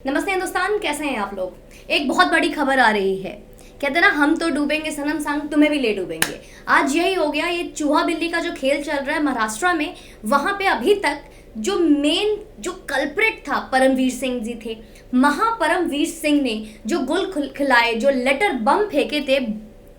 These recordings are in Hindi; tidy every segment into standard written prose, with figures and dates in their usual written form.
नमस्ते हिंदुस्तान, कैसे हैं आप लोग। एक बहुत बड़ी खबर आ रही है। कहते ना, हम तो डूबेंगे सनम संग तुम्हें भी ले डूबेंगे। आज यही हो गया। ये चूहा बिल्ली का जो खेल चल रहा है महाराष्ट्र में, वहां पे अभी तक जो मेन जो कल्प्रिट था परमवीर सिंह जी थे। महापरमवीर सिंह ने जो गुल खिलाए, जो लेटर बम फेंके थे,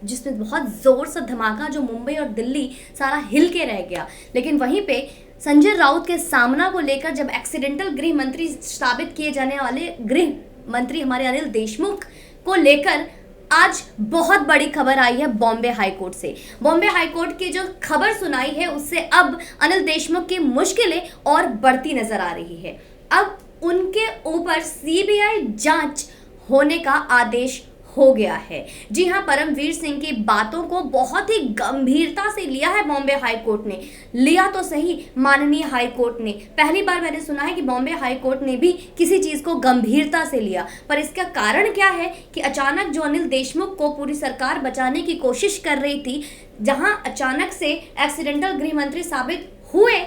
जिसमें बहुत जोर से धमाका, जो मुंबई और दिल्ली सारा हिल के रह गया। लेकिन वहीं पे संजय राउत के सामना को लेकर जब एक्सीडेंटल गृह मंत्री साबित किए जाने वाले गृह मंत्री हमारे अनिल देशमुख को लेकर आज बहुत बड़ी खबर आई है बॉम्बे हाईकोर्ट से। बॉम्बे हाईकोर्ट की जो खबर सुनाई है, उससे अब अनिल देशमुख की मुश्किलें और बढ़ती नजर आ रही है। अब उनके ऊपर सीबीआई जांच होने का आदेश हो गया है। जी हां, परमवीर सिंह की बातों को बहुत ही गंभीरता से लिया है बॉम्बे हाईकोर्ट ने। लिया तो सही, माननीय हाईकोर्ट ने। पहली बार मैंने सुना है कि बॉम्बे हाईकोर्ट ने भी किसी चीज को गंभीरता से लिया। पर इसका कारण क्या है कि अचानक जो अनिल देशमुख को पूरी सरकार बचाने की कोशिश कर रही थी, जहां अचानक से एक्सीडेंटल गृह मंत्री साबित हुए,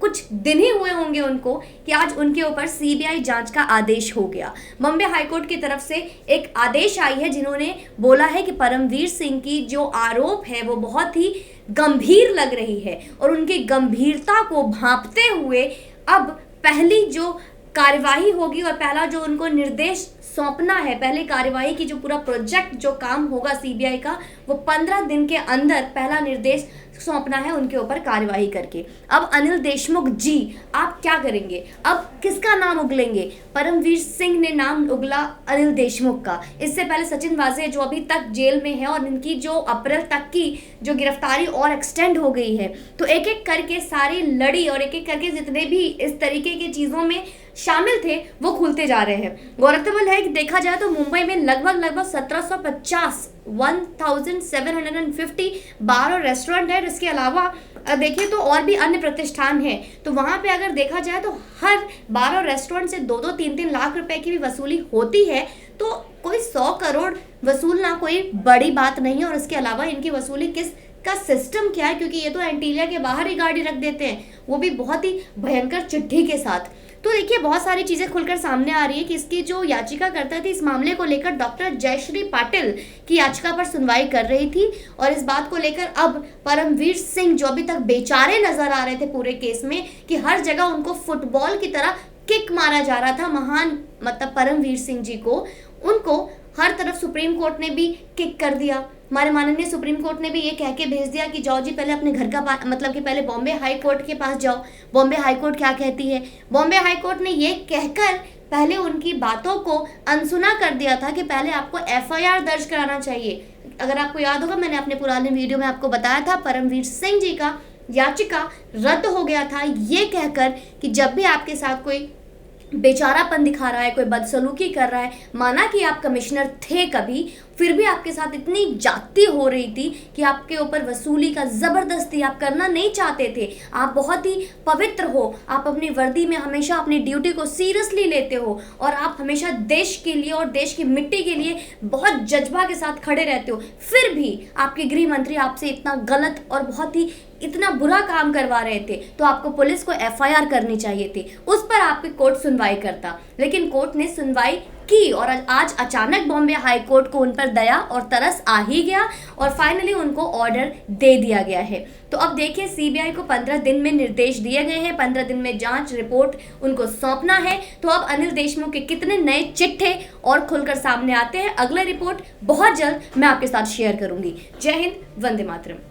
कुछ दिन ही हुए होंगे उनको, कि आज उनके ऊपर सीबीआई जांच का आदेश हो गया। बॉम्बे हाईकोर्ट की तरफ से एक आदेश आई है, जिन्होंने बोला है कि परमवीर सिंह की जो आरोप है वो बहुत ही गंभीर लग रही है, और उनकी गंभीरता को भांपते हुए अब पहली जो कार्यवाही होगी और पहला जो उनको निर्देश सौंपना है, पहले कार्यवाही की जो पूरा प्रोजेक्ट जो काम होगा सीबीआई का, वो 15 दिन के अंदर पहला निर्देश सौंपना है उनके ऊपर कार्यवाही करके। अब अनिल देशमुख जी, आप क्या करेंगे? अब किसका नाम उगलेंगे? परमवीर सिंह ने नाम उगला अनिल देशमुख का। इससे पहले सचिन वाजे जो अभी तक जेल में है, और इनकी जो अप्रैल तक की जो गिरफ्तारी और एक्सटेंड हो गई है, तो एक एक करके सारी लड़ी और एक एक करके जितने भी इस तरीके की चीजों में शामिल थे वो खुलते जा रहे हैं। गौरतलब है कि देखा जाए तो मुंबई में लगभग 1750 बार और रेस्टोरेंट है। इसके अलावा देखिए तो और भी अन्य प्रतिष्ठान हैं। तो वहां पे अगर देखा जाए तो हर बार और रेस्टोरेंट से 2-2, 3-3 लाख रुपए की भी वसूली होती है। तो कोई 100 करोड़ वसूलना कोई बड़ी बात नहीं है। और इसके अलावा इनकी वसूली किस का सिस्टम क्या है, क्योंकि ये तो एंटीलिया के बाहर ही गाड़ी रख देते हैं, वो भी बहुत ही भयंकर चिट्ठी के साथ। तो देखिए बहुत सारी चीजें खुलकर सामने आ रही है कि इसकी जो याचिकाकर्ता थी इस मामले को लेकर डॉक्टर जयश्री पाटिल की याचिका पर सुनवाई कर रही थी। और इस बात को लेकर अब परमवीर सिंह जो अभी तक बेचारे नजर आ रहे थे पूरे केस में, कि हर जगह उनको फुटबॉल की तरह किक मारा जा रहा था, महान मतलब परमवीर सिंह जी को, उनको हर तरफ सुप्रीम कोर्ट ने भी किक कर दिया। हमारे माननीय सुप्रीम कोर्ट ने भी ये कह के भेज दिया कि जाओ जी पहले अपने घर का मतलब कि पहले बॉम्बे हाई कोर्ट के पास जाओ, बॉम्बे हाई कोर्ट क्या कहती है। बॉम्बे हाई कोर्ट ने ये कहकर पहले उनकी बातों को अनसुना कर दिया था कि पहले आपको एफआईआर दर्ज कराना चाहिए। अगर आपको याद होगा, मैंने अपने पुराने वीडियो में आपको बताया था, परमवीर सिंह जी का याचिका रद्द हो गया था ये कहकर कि जब भी आपके साथ कोई बेचारापन दिखा रहा है, कोई बदसलूकी कर रहा है, माना कि आप कमिश्नर थे कभी, फिर भी आपके साथ इतनी जाती हो रही थी कि आपके ऊपर वसूली का जबरदस्ती आप करना नहीं चाहते थे। आप बहुत ही पवित्र हो, आप अपनी वर्दी में हमेशा अपनी ड्यूटी को सीरियसली लेते हो, और आप हमेशा देश के लिए और देश की मिट्टी के लिए बहुत जज्बा के साथ खड़े रहते हो। फिर भी आपके गृह मंत्री आपसे इतना गलत और बहुत ही इतना बुरा काम करवा रहे थे, तो आपको पुलिस को एफआईआर करनी चाहिए थी। उस पर आपकी कोर्ट सुनवाई करता, लेकिन कोर्ट ने सुनवाई की, और आज अचानक बॉम्बे हाई कोर्ट को उन पर दया और तरस आ ही गया, और फाइनली उनको ऑर्डर दे दिया गया है। तो अब देखिए, सीबीआई को 15 दिन में निर्देश दिए गए हैं, 15 दिन में जांच रिपोर्ट उनको सौंपना है। तो अब अनिल देशमुख के कितने नए चिट्ठे और खुलकर सामने आते हैं, अगला रिपोर्ट बहुत जल्द मैं आपके साथ शेयर करूंगी। जय हिंद, वंदे मातरम।